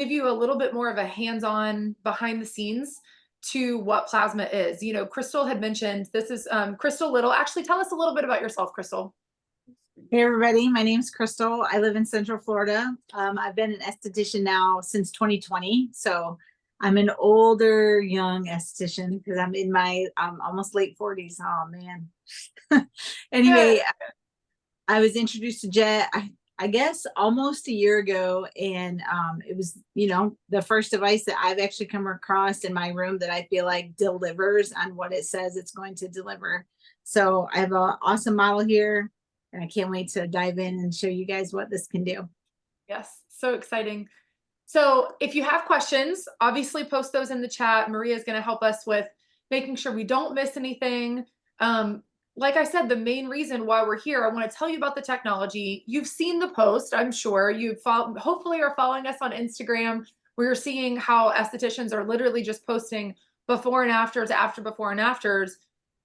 give you a little bit more of a hands-on behind the scenes to what plasma is. You know, Crystal had mentioned this is Crystal Little. Actually, tell us a little bit about yourself, Crystal. Hey everybody, my name's Crystal. I live in Central Florida. I've been an esthetician now since 2020. So I'm an older, young esthetician because I'm in my almost late 40s. Oh man. Good. Anyway, I was introduced to Jet, I guess almost a year ago. And it was, the first device that I've actually come across in my room that I feel like delivers on what it says it's going to deliver. So I have an awesome model here and I can't wait to dive in and show you guys what this can do. Yes, so exciting. So if you have questions, obviously post those in the chat. Maria is going to help us with making sure we don't miss anything. Like I said, the main reason why we're here, I want to tell you about the technology. You've seen the post, I'm sure. Hopefully are following us on Instagram, where you're seeing how estheticians are literally just posting before and afters, after before and afters,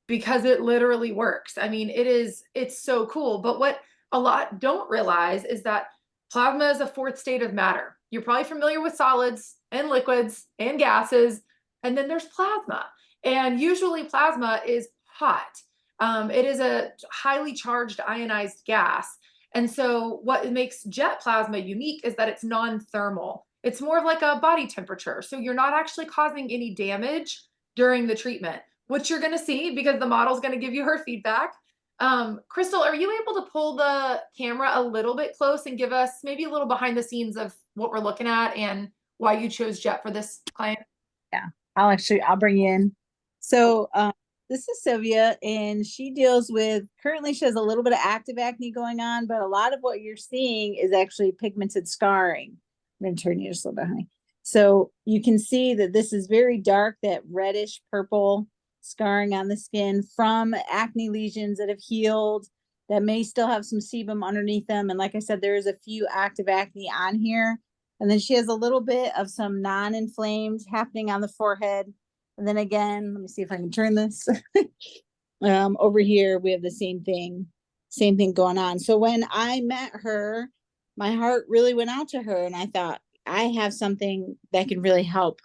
because it literally works. I mean, it's so cool. But what a lot don't realize is that plasma is a fourth state of matter. You're probably familiar with solids and liquids and gases, and then there's plasma. And usually plasma is hot. It is a highly charged ionized gas. And so what makes jet plasma unique is that it's non-thermal. It's more of like a body temperature. So you're not actually causing any damage during the treatment, which you're going to see because the model's going to give you her feedback. Crystal, are you able to pull the camera a little bit close and give us maybe a little behind the scenes of what we're looking at and why you chose Jet for this client? Yeah, I'll bring you in. So this is Sylvia, and she deals with, currently she has a little bit of active acne going on, but a lot of what you're seeing is actually pigmented scarring. I'm going to turn you just a little bit, honey. So you can see that this is very dark, that reddish purple scarring on the skin from acne lesions that have healed, that may still have some sebum underneath them. And like I said, there is a few active acne on here. And then she has a little bit of some non-inflamed happening on the forehead. And then again, let me see if I can turn this. Over here, we have the same thing going on. So when I met her, my heart really went out to her, and I thought, I have something that can really help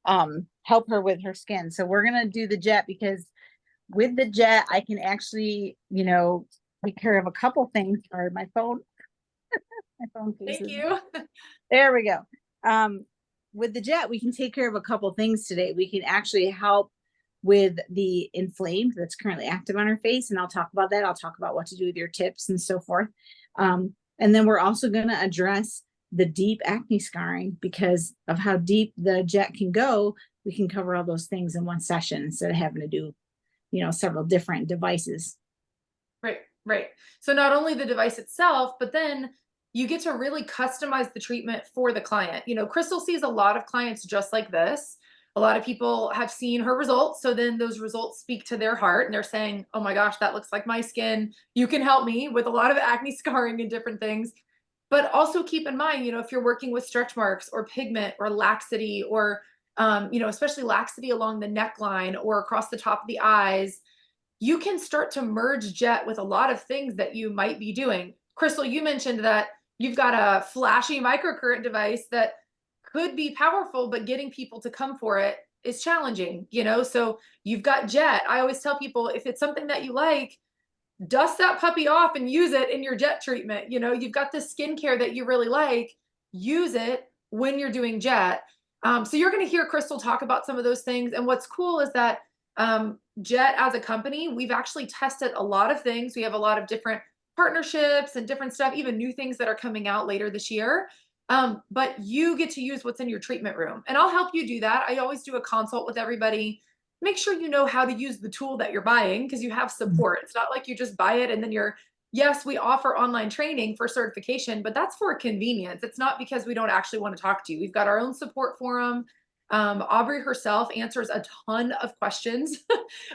her with her skin. So we're gonna do the Jet, because with the Jet, I can actually, take care of a couple things. Or my phone, my phone case. Thank you. There we go. With the Jet, we can take care of a couple things today. We can actually help with the inflamed that's currently active on her face, and I'll talk about that. I'll talk about what to do with your tips and so forth. And then we're also going to address the deep acne scarring. Because of how deep the Jet can go, we can cover all those things in one session instead of having to do, several different devices. Right. So not only the device itself, but then you get to really customize the treatment for the client. You know, Crystal sees a lot of clients just like this. A lot of people have seen her results. So then those results speak to their heart and they're saying, oh my gosh, that looks like my skin. You can help me with a lot of acne scarring and different things. But also keep in mind, if you're working with stretch marks or pigment or laxity or, especially laxity along the neckline or across the top of the eyes, you can start to merge Jet with a lot of things that you might be doing. Crystal, you mentioned that you've got a flashy microcurrent device that could be powerful, but getting people to come for it is challenging, So you've got Jet. I always tell people, if it's something that you like, dust that puppy off and use it in your Jet treatment. You've got this skincare that you really like, use it when you're doing Jet. So you're going to hear Crystal talk about some of those things. And what's cool is that Jet as a company, we've actually tested a lot of things. We have a lot of different partnerships and different stuff, even new things that are coming out later this year. But you get to use what's in your treatment room. And I'll help you do that. I always do a consult with everybody. Make sure you know how to use the tool that you're buying, because you have support. It's not like you just buy it and then yes, we offer online training for certification, but that's for convenience. It's not because we don't actually want to talk to you. We've got our own support forum. Aubrey herself answers a ton of questions.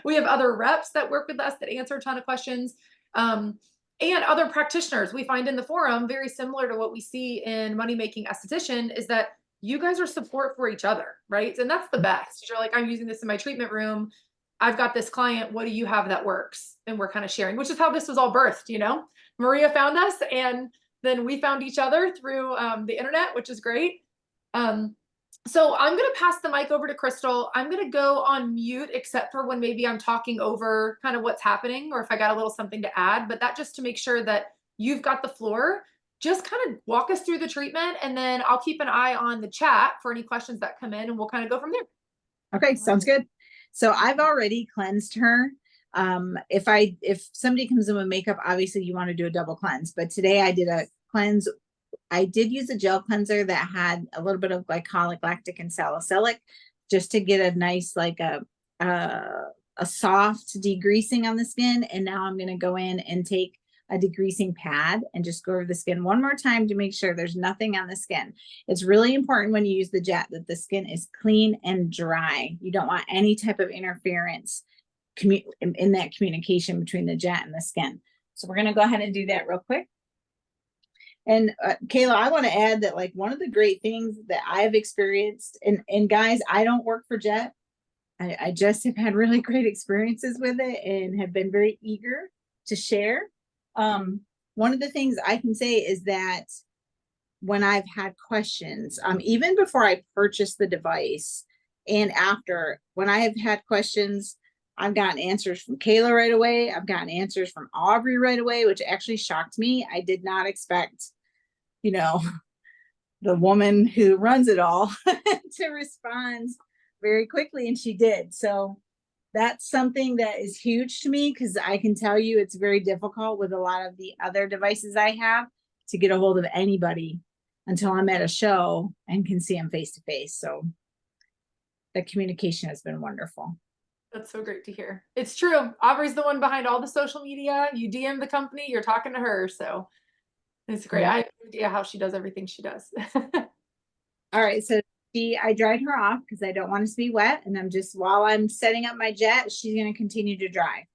We have other reps that work with us that answer a ton of questions. And other practitioners we find in the forum, very similar to what we see in Money Making Esthetician, is that you guys are support for each other, right? And that's the best. You're like, I'm using this in my treatment room. I've got this client. What do you have that works? And we're kind of sharing, which is how this was all birthed, Maria found us, and then we found each other through the internet, which is great. So I'm going to pass the mic over to Crystal. I'm going to go on mute, except for when maybe I'm talking over kind of what's happening or if I got a little something to add, but that just to make sure that you've got the floor. Just kind of walk us through the treatment, and then I'll keep an eye on the chat for any questions that come in, and we'll kind of go from there. Okay, sounds good. So I've already cleansed her. If somebody comes in with makeup, obviously you want to do a double cleanse, but today I did a cleanse. I did use a gel cleanser that had a little bit of glycolic, lactic, and salicylic, just to get a nice, like a soft degreasing on the skin. And now I'm going to go in and take a degreasing pad and just go over the skin one more time to make sure there's nothing on the skin. It's really important when you use the jet that the skin is clean and dry. You don't want any type of interference in that communication between the jet and the skin. So we're going to go ahead and do that real quick. And Kayla, I want to add that, like, one of the great things that I've experienced, and guys, I don't work for Jet. I just have had really great experiences with it and have been very eager to share. One of the things I can say is that when I've had questions, even before I purchased the device and after, when I have had questions, I've gotten answers from Kayla right away. I've gotten answers from Aubrey right away, which actually shocked me. I did not expect, you know, the woman who runs it all to respond very quickly, and she did. So that's something that is huge to me, because I can tell you it's very difficult with a lot of the other devices I have to get a hold of anybody until I'm at a show and can see them face to face. So the communication has been wonderful. That's so great to hear. It's true. Aubrey's the one behind all the social media. You DM the company, you're talking to her. So it's great. Yeah. I have no idea how she does everything she does. All right, so I dried her off because I don't want it to be wet, and I'm just, while I'm setting up my jet, she's going to continue to dry.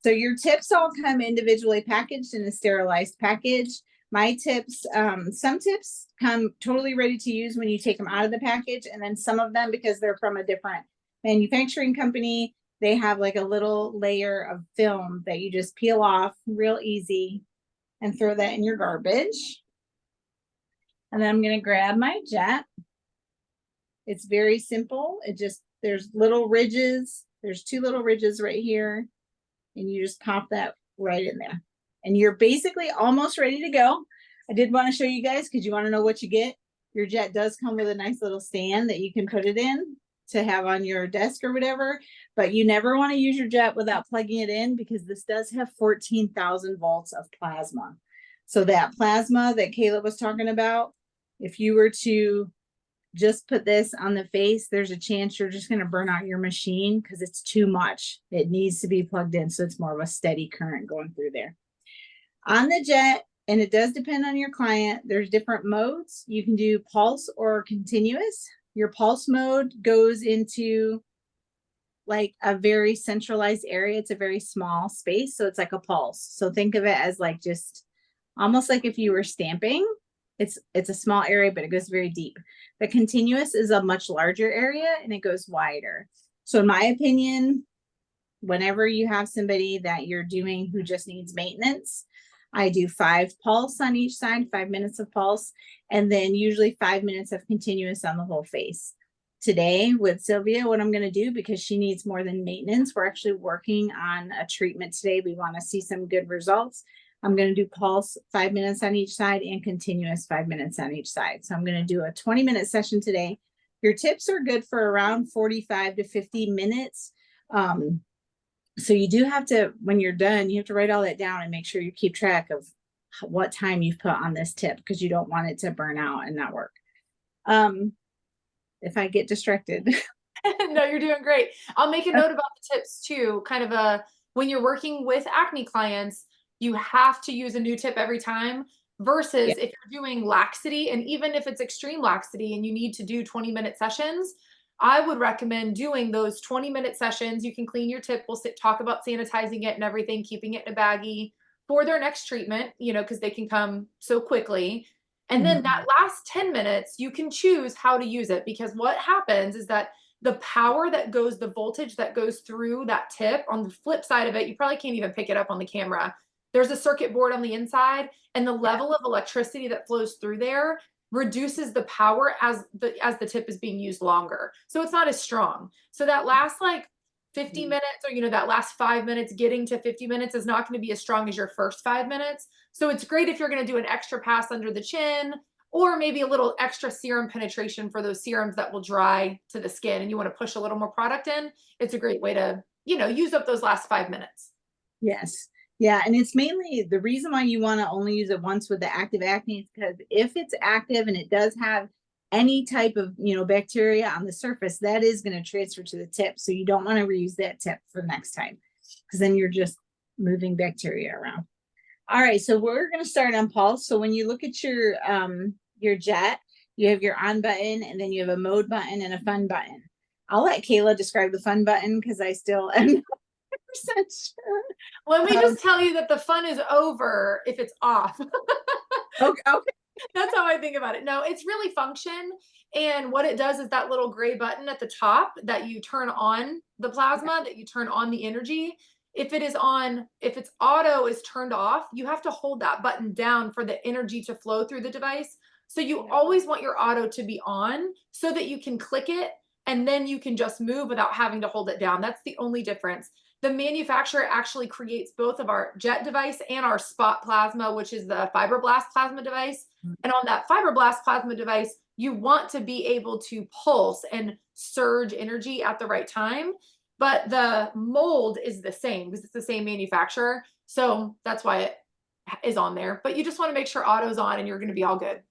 So your tips all come individually packaged in a sterilized package. My tips, some tips come totally ready to use when you take them out of the package, and then some of them, because they're from a different manufacturing company, they have like a little layer of film that you just peel off real easy and throw that in your garbage. And then I'm going to grab my jet. It's very simple. It just, there's little ridges. There's 2 little ridges right here. And you just pop that right in there. And you're basically almost ready to go. I did want to show you guys, because you want to know what you get. Your jet does come with a nice little stand that you can put it in to have on your desk or whatever. But you never want to use your jet without plugging it in, because this does have 14,000 volts of plasma. So that plasma that Kayla was talking about, if you were to just put this on the face, there's a chance you're just going to burn out your machine because it's too much. It needs to be plugged in, so it's more of a steady current going through there. On the jet, and it does depend on your client, there's different modes. You can do pulse or continuous. Your pulse mode goes into like a very centralized area. It's a very small space, so it's like a pulse. So think of it as like just almost like if you were stamping. It's a small area, but it goes very deep. The continuous is a much larger area and it goes wider. So in my opinion, whenever you have somebody that you're doing who just needs maintenance, I do 5 pulse on each side, 5 minutes of pulse, and then usually 5 minutes of continuous on the whole face. Today with Sylvia, what I'm going to do, because she needs more than maintenance, we're actually working on a treatment today. We want to see some good results. I'm going to do pulse 5 minutes on each side and continuous 5 minutes on each side. So I'm going to do a 20-minute session today. Your tips are good for around 45 to 50 minutes. So you do have to, when you're done, you have to write all that down and make sure you keep track of what time you've put on this tip, because you don't want it to burn out and not work. If I get distracted. No, you're doing great. I'll make a note about the tips too. Kind of when you're working with acne clients, you have to use a new tip every time, versus if you're doing laxity, and even if it's extreme laxity and you need to do 20-minute sessions, I would recommend doing those 20-minute sessions. You can clean your tip. We'll talk about sanitizing it and everything, keeping it in a baggie for their next treatment, because they can come so quickly. And then that last 10 minutes, you can choose how to use it, because what happens is that the power that goes, the voltage that goes through that tip, on the flip side of it, you probably can't even pick it up on the camera. There's a circuit board on the inside, and the level of electricity that flows through there reduces the power as the tip is being used longer. So it's not as strong. So that last like 50 minutes, or you know, that last 5 minutes getting to 50 minutes is not going to be as strong as your first 5 minutes. So it's great if you're going to do an extra pass under the chin, or maybe a little extra serum penetration for those serums that will dry to the skin and you want to push a little more product in. It's a great way to, you know, use up those last 5 minutes. Yes. Yeah. And it's mainly the reason why you want to only use it once with the active acne is because if it's active and it does have any type of, you know, bacteria on the surface, that is going to transfer to the tip. So you don't want to reuse that tip for the next time, because then you're just moving bacteria around. All right. So we're going to start on pulse. So when you look at your jet, you have your on button, and then you have a mode button and a fun button. I'll let Kayla describe the fun button because I still am not 100% sure. Let me just tell you that the fun is over if it's off. Okay. That's how I think about it. No, it's really function. And what it does is that little gray button at the top that you turn on the plasma, that you turn on the energy. If it is on, if it's auto is turned off, you have to hold that button down for the energy to flow through the device. So you always want your auto to be on so that you can click it and then you can just move without having to hold it down. That's the only difference. The manufacturer actually creates both of our jet device and our spot plasma, which is the fibroblast plasma device. And on that fibroblast plasma device, you want to be able to pulse and surge energy at the right time. But the mold is the same because it's the same manufacturer. So that's why it is on there. But you just want to make sure auto's on and you're going to be all good.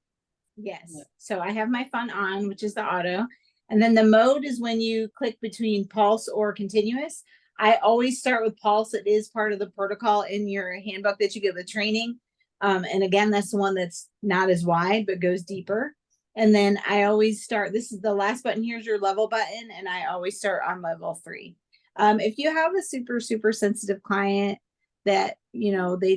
Yes. So I have my fun on, which is the auto. And then the mode is when you click between pulse or continuous. I always start with pulse. It is part of the protocol in your handbook that you get with training. And again, that's the one that's not as wide, but goes deeper. And then I always start, this is the last button. Here's your level button. And I always start on level 3. If you have a super, super sensitive client that, you know, they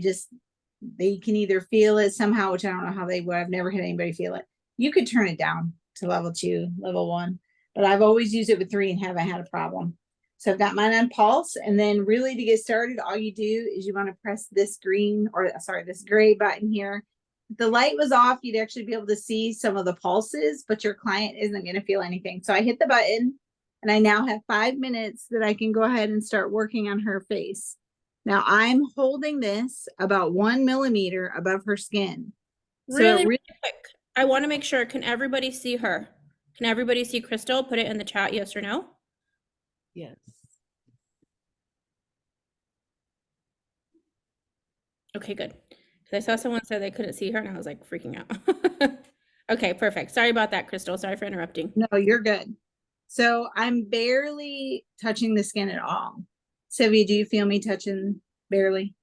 can either feel it somehow, which I don't know how they would. I've never had anybody feel it. You could turn it down to level 2, level 1, but I've always used it with 3 and haven't had a problem. So I've got mine on pulse, and then really to get started, all you do is you want to press this this gray button here. If the light was off, you'd actually be able to see some of the pulses, but your client isn't going to feel anything. So I hit the button, and I now have 5 minutes that I can go ahead and start working on her face. Now I'm holding this about 1 millimeter above her skin. Really quick. I want to make sure, can everybody see her? Can everybody see Crystal? Put it in the chat, yes or no? Yes. Okay, good. Because I saw someone say they couldn't see her and I was like freaking out. Okay, perfect. Sorry about that, Crystal. Sorry for interrupting. No, you're good. So I'm barely touching the skin at all. Sylvia, do you feel me touching barely?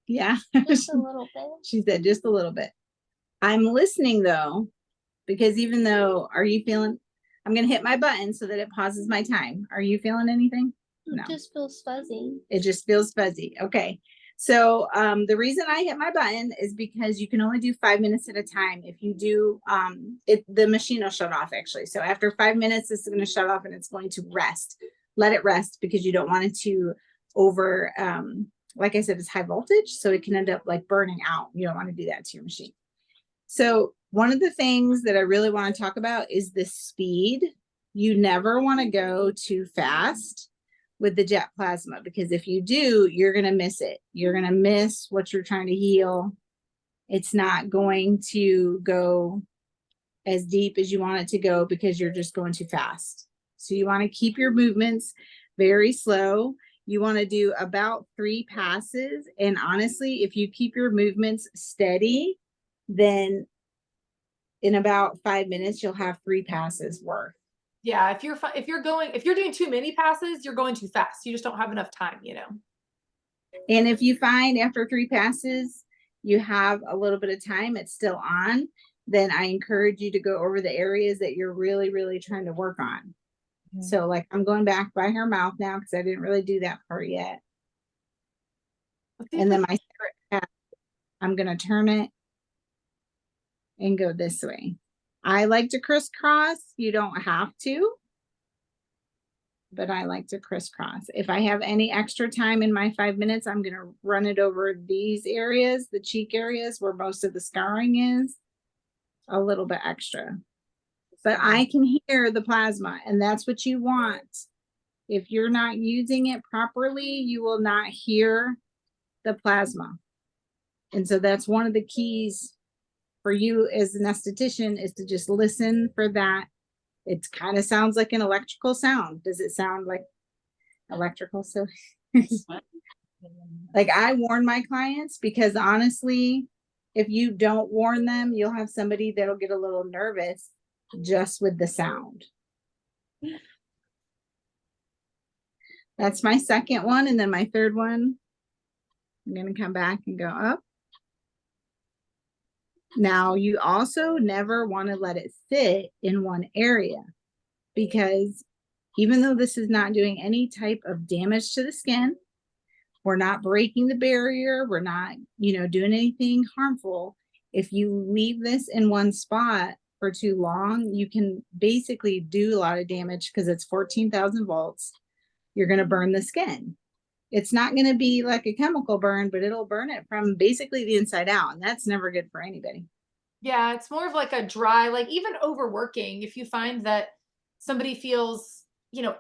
Yeah. Just a little bit. She said just a little bit. I'm listening though, because even though, are you feeling, I'm going to hit my button so that it pauses my time. Are you feeling anything? No. It just feels fuzzy. It just feels fuzzy. Okay. So the reason I hit my button is because you can only do 5 minutes at a time. If you do, the machine will shut off actually. So after 5 minutes, this is going to shut off and it's going to rest. Let it rest because you don't want it to like I said, it's high voltage. So it can end up like burning out. You don't want to do that to your machine. So one of the things that I really want to talk about is the speed. You never want to go too fast with the jet plasma, because if you do, you're going to miss it. You're going to miss what you're trying to heal. It's not going to go as deep as you want it to go because you're just going too fast. So you want to keep your movements very slow. You want to do about 3 passes. And honestly, if you keep your movements steady, then in about 5 minutes, you'll have 3 passes worth. Yeah, if you're doing too many passes, you're going too fast. You just don't have enough time, you know. And if you find after 3 passes, you have a little bit of time, it's still on, then I encourage you to go over the areas that you're really, really trying to work on. So like I'm going back by her mouth now because I didn't really do that part yet. And then my separate pass, I'm going to turn it and go this way. I like to crisscross. You don't have to, but I like to crisscross. If I have any extra time in my 5 minutes, I'm going to run it over these areas, the cheek areas where most of the scarring is. a little bit extra. But I can hear the plasma, and that's what you want. If you're not using it properly, you will not hear the plasma. And so that's one of the keys for you as an esthetician, is to just listen for that. It kind of sounds like an electrical sound. Does it sound like electrical? So like, I warn my clients, because honestly, if you don't warn them, you'll have somebody that'll get a little nervous just with the sound. That's my second one. And then my third one, I'm going to come back and go up. Now, you also never want to let it sit in one area, because even though this is not doing any type of damage to the skin, we're not breaking the barrier, we're not, doing anything harmful. If you leave this in one spot for too long, you can basically do a lot of damage, because it's 14,000 volts. You're going to burn the skin. It's not going to be like a chemical burn, but it'll burn it from basically the inside out. And that's never good for anybody. Yeah, it's more of like a dry, like even overworking. If you find that somebody feels,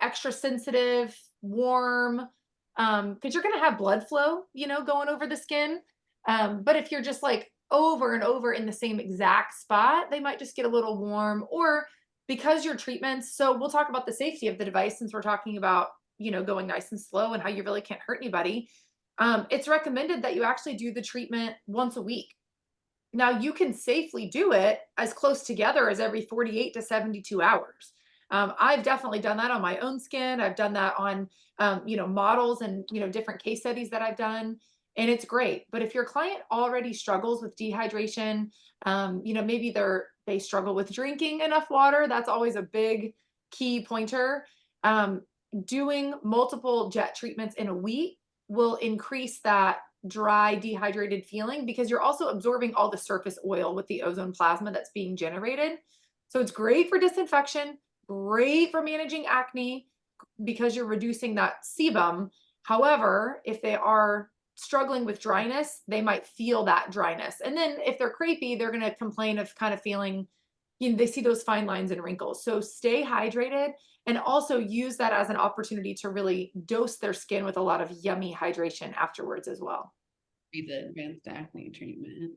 extra sensitive, warm, because you're going to have blood flow, going over the skin. But if you're just like over and over in the same exact spot, they might just get a little warm. Or because your treatments, so we'll talk about the safety of the device, since we're talking about, going nice and slow and how you really can't hurt anybody. It's recommended that you actually do the treatment once a week. Now, you can safely do it as close together as every 48 to 72 hours. I've definitely done that on my own skin. I've done that on, models and, different case studies that I've done, and it's great. But if your client already struggles with dehydration, maybe they struggle with drinking enough water, that's always a big key pointer. Doing multiple jet treatments in a week will increase that dry, dehydrated feeling, because you're also absorbing all the surface oil with the ozone plasma that's being generated. So it's great for disinfection, great for managing acne, because you're reducing that sebum. However, if they are struggling with dryness, they might feel that dryness. And then if they're crepey, they're going to complain of kind of feeling, they see those fine lines and wrinkles. So stay hydrated, and also use that as an opportunity to really dose their skin with a lot of yummy hydration afterwards as well. Be the advanced acne treatment.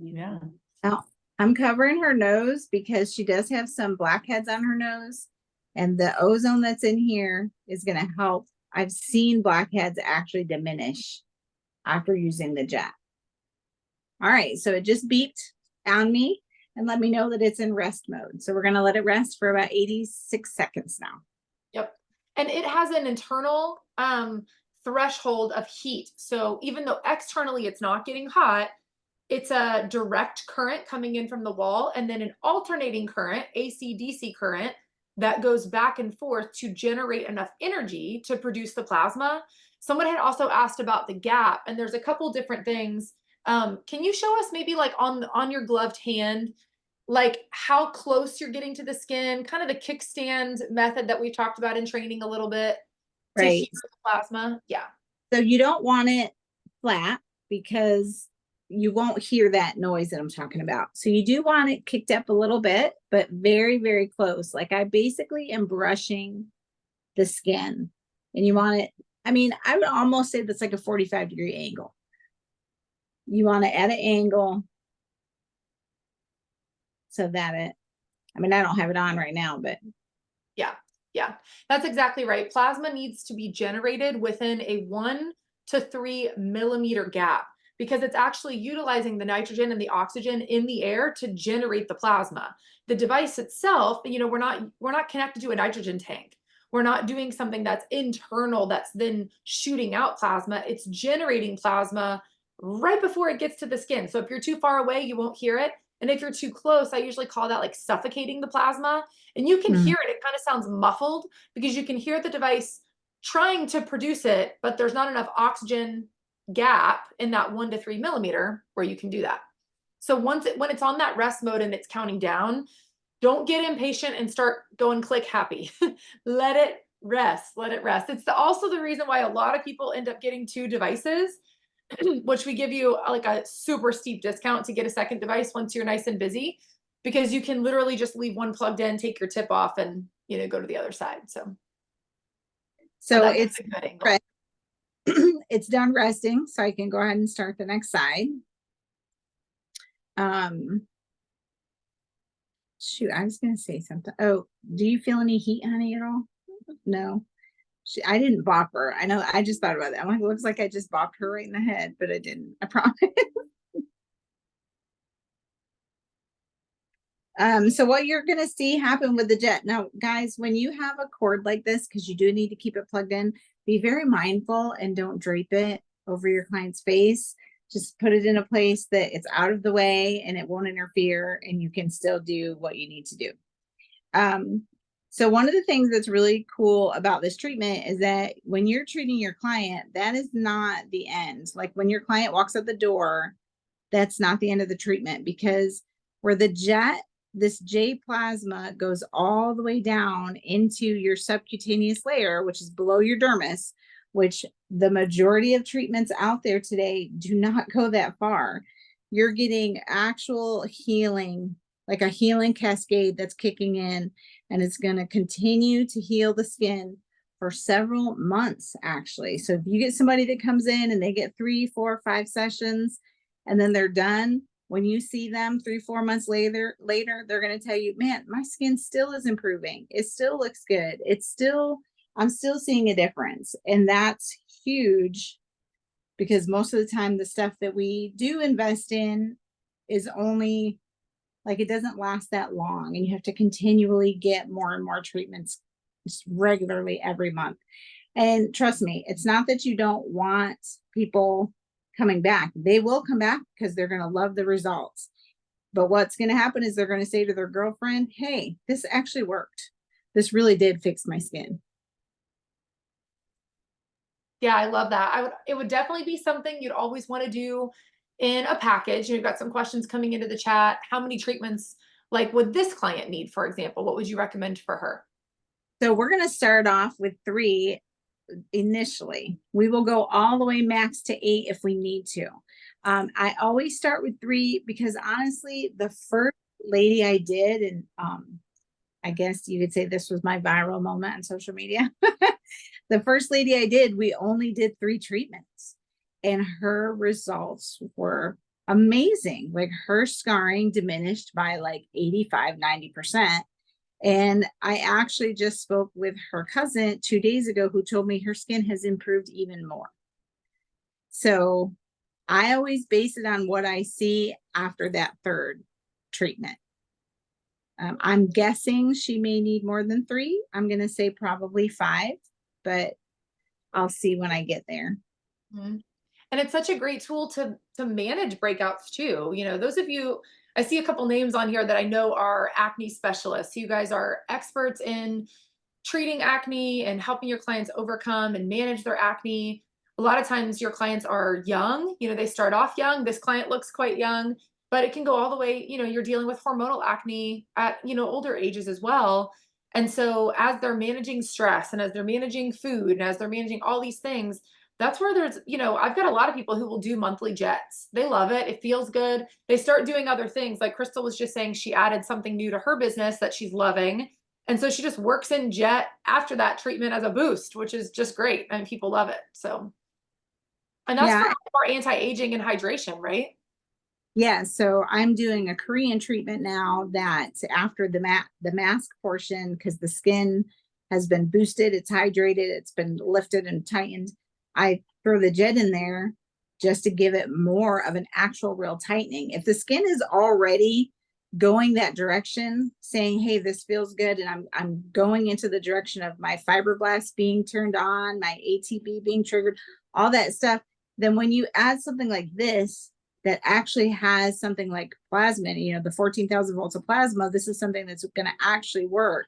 Yeah. Now, I'm covering her nose because she does have some blackheads on her nose, and the ozone that's in here is going to help. I've seen blackheads actually diminish after using the jet. All right, so it just beeped on me and let me know that it's in rest mode. So we're going to let it rest for about 86 seconds now. Yep. And it has an internal threshold of heat. So even though externally it's not getting hot, it's a direct current coming in from the wall, and then an alternating current, AC/DC current, that goes back and forth to generate enough energy to produce the plasma. Someone had also asked about the gap, and there's a couple different things. Can you show us maybe like on your gloved hand, like how close you're getting to the skin, kind of the kickstand method that we talked about in training a little bit to Right. heat the plasma? Yeah. So you don't want it flat, because you won't hear that noise that I'm talking about. So you do want it kicked up a little bit, but very, very close. Like, I basically am brushing the skin, and you want it, I would almost say that's like a 45-degree angle. You want it at an angle so that I don't have it on right now, but Yeah, that's exactly right. Plasma needs to be generated within a 1 to 3 millimeter gap, because it's actually utilizing the nitrogen and the oxygen in the air to generate the plasma. The device itself, we're not connected to a nitrogen tank. We're not doing something that's internal that's then shooting out plasma. It's generating plasma right before it gets to the skin. So if you're too far away, you won't hear it. And if you're too close, I usually call that like suffocating the plasma. And you can hear it. It kind of sounds muffled, because you can hear the device trying to produce it, but there's not enough oxygen gap in that 1 to 3 millimeter where you can do that. So when it's on that rest mode and it's counting down, don't get impatient and start going click happy. Let it rest. Let it rest. It's also the reason why a lot of people end up getting 2 devices, which we give you like a super steep discount to get a second device once you're nice and busy. because you can literally just leave one plugged in, take your tip off, and go to the other side. So that gives it's a good angle. right. It's done resting, so I can go ahead and start the next side. Shoot, I was gonna say something. Oh, do you feel any heat, honey, at all? No. I didn't bop her. I know, I just thought about that. I'm like, it looks like I just bopped her right in the head, but I didn't. I promise. So what you're gonna see happen with the jet. Now, guys, when you have a cord like this, because you do need to keep it plugged in, be very mindful and don't drape it over your client's face. Just put it in a place that it's out of the way and it won't interfere, and you can still do what you need to do. So one of the things that's really cool about this treatment is that when you're treating your client, that is not the end. Like when your client walks out the door, that's not the end of the treatment, because where the jet, this J plasma goes all the way down into your subcutaneous layer, which is below your dermis, which the majority of treatments out there today do not go that far. You're getting actual healing, like a healing cascade that's kicking in, and it's going to continue to heal the skin for several months, actually. So if you get somebody that comes in and they get 3, 4, 5 sessions and then they're done, when you see them 3, 4 months later, they're going to tell you, man, my skin still is improving. It still looks good. I'm still seeing a difference. And that's huge, because most of the time the stuff that we do invest in is only, like, it doesn't last that long, and you have to continually get more and more treatments just regularly every month. And trust me, it's not that you don't want people coming back. They will come back because they're going to love the results. But what's going to happen is they're going to say to their girlfriend, hey, this actually worked. This really did fix my skin. Yeah, I love that. It would definitely be something you'd always want to do in a package. You've got some questions coming into the chat. How many treatments, like, would this client need, for example? What would you recommend for her? So we're going to start off with 3 initially. We will go all the way max to 8 if we need to. I always start with 3 because honestly, the first lady I did, and I guess you could say this was my viral moment on social media. The first lady I did, we only did 3 treatments, and her results were amazing. Like, her scarring diminished by like 85, 90%. And I actually just spoke with her cousin 2 days ago, who told me her skin has improved even more. So I always base it on what I see after that 3rd treatment. I'm guessing she may need more than 3. I'm going to say probably 5, but I'll see when I get there. Mm-hmm. And it's such a great tool to manage breakouts too. Those of you, I see a couple names on here that I know are acne specialists. You guys are experts in treating acne and helping your clients overcome and manage their acne. A lot of times your clients are young, they start off young. This client looks quite young, but it can go all the way, you're dealing with hormonal acne at, older ages as well. And so as they're managing stress and as they're managing food and as they're managing all these things, that's where there's, I've got a lot of people who will do monthly jets. They love it. It feels good. They start doing other things. Like Crystal was just saying, she added something new to her business that she's loving. And so she just works in jet after that treatment as a boost, which is just great. And people love it. So, and that's Yeah. for anti-aging and hydration, right? Yeah, so I'm doing a Korean treatment now that after the mask portion, because the skin has been boosted, it's hydrated, it's been lifted and tightened. I throw the jet in there just to give it more of an actual real tightening. If the skin is already going that direction, saying, hey, this feels good, and I'm going into the direction of my fibroblasts being turned on, my ATP being triggered, all that stuff, then when you add something like this that actually has something like plasma, the 14,000 volts of plasma, this is something that's going to actually work,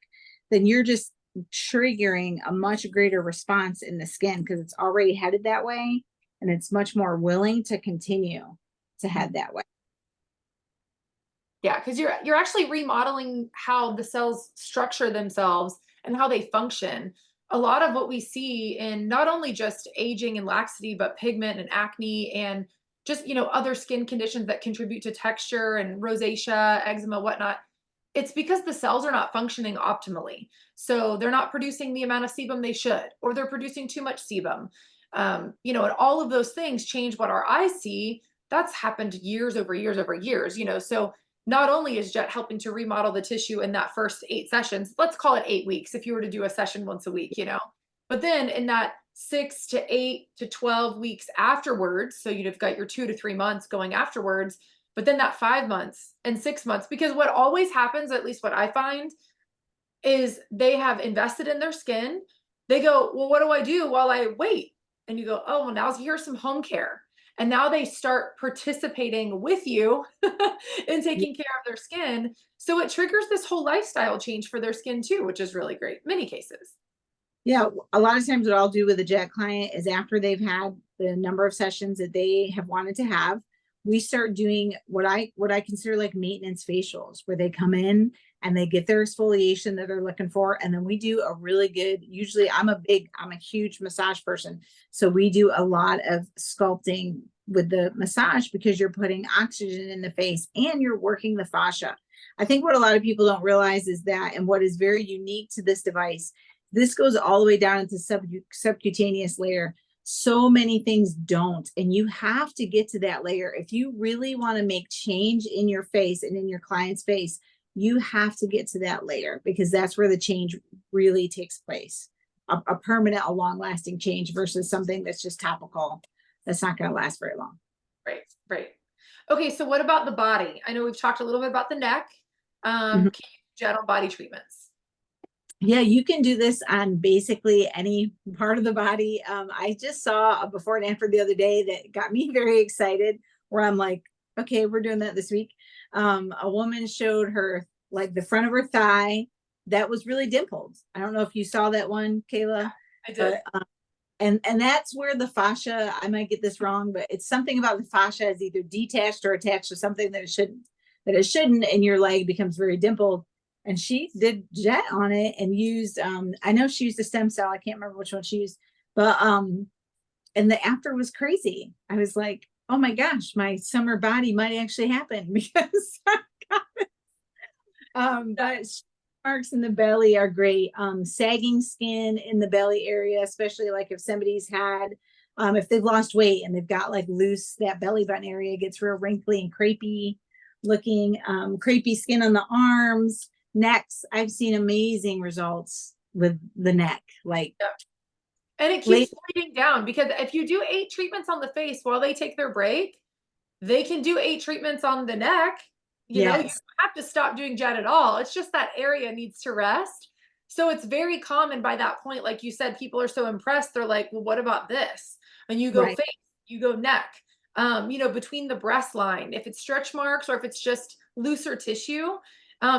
then you're just triggering a much greater response in the skin, because it's already headed that way and it's much more willing to continue to head that way. Yeah, because you're actually remodeling how the cells structure themselves and how they function. A lot of what we see in not only just aging and laxity, but pigment and acne and just, other skin conditions that contribute to texture and rosacea, eczema, whatnot, it's because the cells are not functioning optimally. So they're not producing the amount of sebum they should, or they're producing too much sebum. And all of those things change what our eyes see. That's happened years over years over years, So not only is Jet helping to remodel the tissue in that first 8 sessions, let's call it 8 weeks if you were to do a session once a week, but then in that 6 to 8 to 12 weeks afterwards, so you'd have got your 2 to 3 months going afterwards, but then that 5 months and 6 months, because what always happens, at least what I find, is they have invested in their skin. They go, well, what do I do while I wait? And you go, oh, well, now here's some home care. And now they start participating with you in taking care of their skin. So it triggers this whole lifestyle change for their skin too, which is really great. Many cases. Yeah, a lot of times what I'll do with a Jet client is after they've had the number of sessions that they have wanted to have, we start doing what I consider like maintenance facials, where they come in and they get their exfoliation that they're looking for. And then we do a really good, usually I'm a huge massage person. So we do a lot of sculpting with the massage because you're putting oxygen in the face and you're working the fascia. I think what a lot of people don't realize is that, and what is very unique to this device, this goes all the way down into subcutaneous layer. So many things don't, and you have to get to that layer. If you really want to make change in your face and in your client's face, you have to get to that layer, because that's where the change really takes place. A permanent, a long-lasting change versus something that's just topical. That's not going to last very long. Right. Okay, so what about the body? I know we've talked a little bit about the neck. Can you do general body treatments? Yeah, you can do this on basically any part of the body. I just saw a before and after the other day that got me very excited, where I'm like, okay, we're doing that this week. A woman showed her like the front of her thigh that was really dimpled. I don't know if you saw that one, Kayla. I did. But, and that's where the fascia, I might get this wrong, but it's something about the fascia is either detached or attached to something that it shouldn't, and your leg becomes very dimpled. And she did Jet on it and used, I know she used a stem cell. I can't remember which one she used, but, and the after was crazy. I was like, oh my gosh, my summer body might actually happen because I got it. But marks in the belly are great. Sagging skin in the belly area, especially like if somebody's had, if they've lost weight and they've got like loose, that belly button area gets real wrinkly and crepey looking, crepey skin on the arms. Necks, I've seen amazing results with the neck. Like, and it keeps bleeding down, because if you do 8 treatments on the face while they take their break, they can do 8 treatments on the neck. You know, you have to stop doing Jet at all. It's just that area needs to rest. So it's very common by that point, like you said, people are so impressed. They're like, well, what about this? And you go face, you go neck, between the breast line, if it's stretch marks or if it's just looser tissue.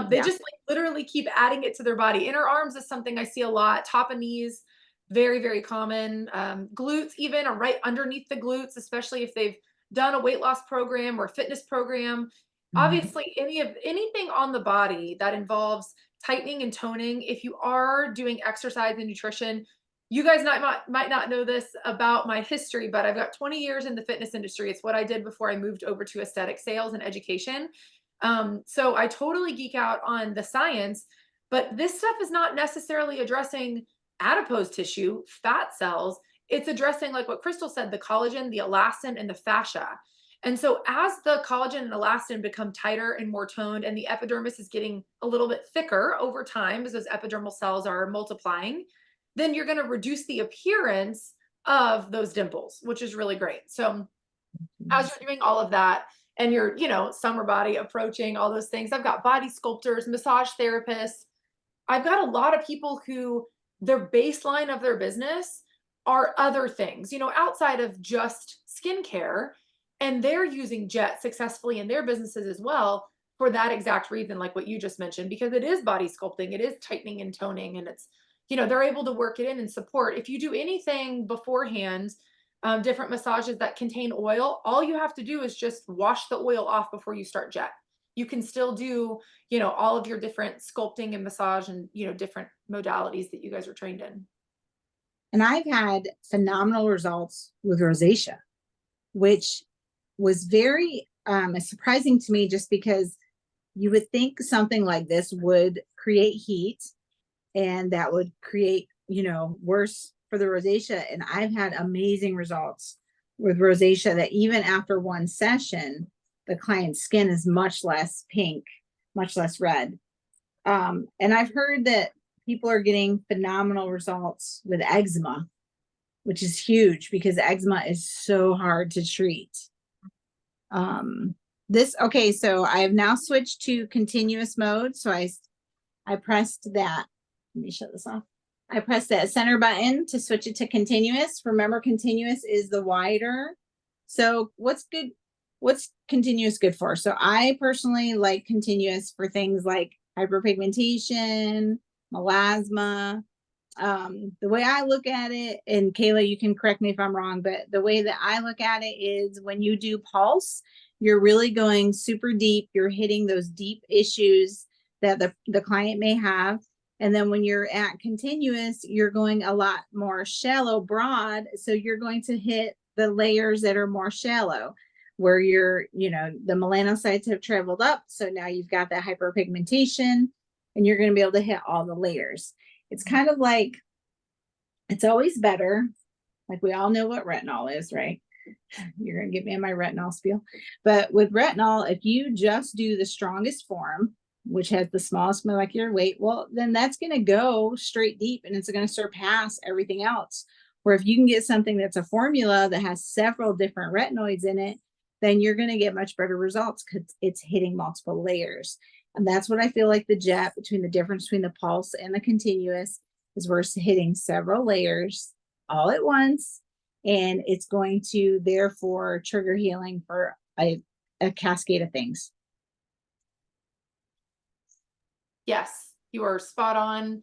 They just like literally keep adding it to their body. Inner arms is something I see a lot. Top of knees, very, very common. Glutes even are right underneath the glutes, especially if they've done a weight loss program or fitness program. Obviously, anything on the body that involves tightening and toning, if you are doing exercise and nutrition, you guys might not know this about my history, but I've got 20 years in the fitness industry. It's what I did before I moved over to aesthetic sales and education. So I totally geek out on the science, but this stuff is not necessarily addressing adipose tissue, fat cells. It's addressing, like what Crystal said, the collagen, the elastin, and the fascia. And so as the collagen and elastin become tighter and more toned, and the epidermis is getting a little bit thicker over time as those epidermal cells are multiplying, then you're going to reduce the appearance of those dimples, which is really great. So as you're doing all of that, and your, summer body approaching, all those things, I've got body sculptors, massage therapists. I've got a lot of people who their baseline of their business are other things, outside of just skincare. And they're using Jet successfully in their businesses as well for that exact reason, like what you just mentioned, because it is body sculpting, it is tightening and toning, and it's, they're able to work it in and support. If you do anything beforehand, different massages that contain oil, all you have to do is just wash the oil off before you start Jet. You can still do, all of your different sculpting and massage and, different modalities that you guys are trained in. And I've had phenomenal results with rosacea, which was very surprising to me, just because you would think something like this would create heat and that would create, worse for the rosacea. And I've had amazing results with rosacea that even after one session, the client's skin is much less pink, much less red. And I've heard that people are getting phenomenal results with eczema, which is huge because eczema is so hard to treat. Okay, so I have now switched to continuous mode. So I pressed that. Let me shut this off. I pressed that center button to switch it to continuous. Remember, continuous is the wider. So what's good? What's continuous good for? So I personally like continuous for things like hyperpigmentation, melasma. The way I look at it, and Kayla, you can correct me if I'm wrong, but the way that I look at it is when you do pulse, you're really going super deep. You're hitting those deep issues that the client may have. And then when you're at continuous, you're going a lot more shallow, broad. So you're going to hit the layers that are more shallow, where the melanocytes have traveled up. So now you've got that hyperpigmentation and you're going to be able to hit all the layers. It's kind of like, it's always better. Like we all know what retinol is, right? You're going to get me in my retinol spiel. But with retinol, if you just do the strongest form, which has the smallest molecular weight, well, then that's going to go straight deep and it's going to surpass everything else. Where if you can get something that's a formula that has several different retinoids in it, then you're going to get much better results because it's hitting multiple layers. And that's what I feel like the jet, between the difference between the pulse and the continuous, is we're hitting several layers all at once. And it's going to therefore trigger healing for a cascade of things. Yes, you are spot on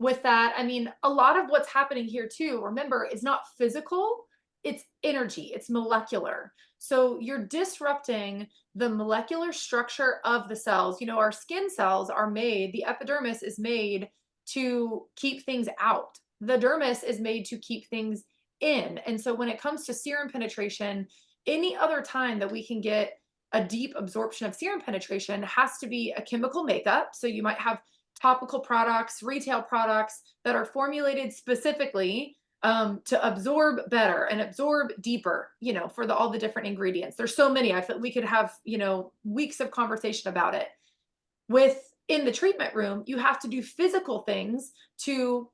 with that. I mean, a lot of what's happening here too, remember, is not physical, it's energy, it's molecular. So you're disrupting the molecular structure of the cells. Our skin cells are made, the epidermis is made to keep things out. The dermis is made to keep things in. And so when it comes to serum penetration, any other time that we can get a deep absorption of serum penetration has to be a chemical makeup. So you might have topical products, retail products that are formulated specifically to absorb better and absorb deeper, for all the different ingredients. There's so many. I feel we could have, weeks of conversation about it. In the treatment room, you have to do physical things to